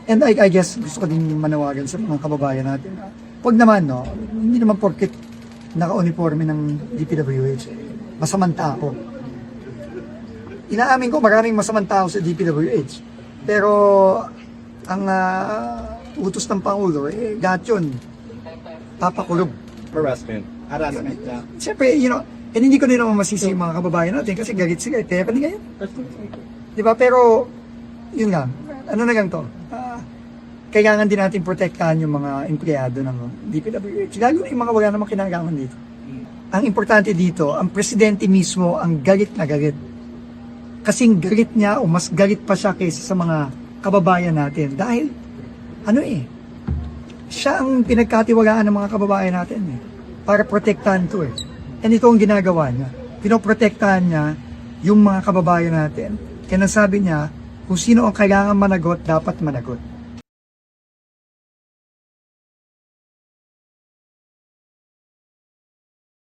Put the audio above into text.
And I guess gusto ko din manawagan sa mga kababayan natin. Huwag naman, no, hindi naman porket naka-uniforme ng DPWH, masamang tao. Inaamin ko maraming masamang tao sa DPWH. Pero ang utos ng Pangulo, lahat yun, papakulog. Harassment. Siyempre, and hindi ko din naman masisi yung mga kababayan natin kasi galit sila, kaya kanina yun. Diba? Pero, yun nga, ano na lang to, kailangan din natin protektahan yung mga empleyado ng DPWH, lalo na yung mga wala namang kinagaman dito. Ang importante dito, ang presidente mismo ang galit na galit. Kasing galit niya o mas galit pa siya kaysa sa mga kababayan natin. Dahil, siya ang pinagkatiwalaan ng mga kababayan natin para protektahan to And ito ang ginagawa niya. Pinoprotektahan niya yung mga kababayan natin. Kaya nasabi niya, kung sino ang kailangan managot, dapat managot.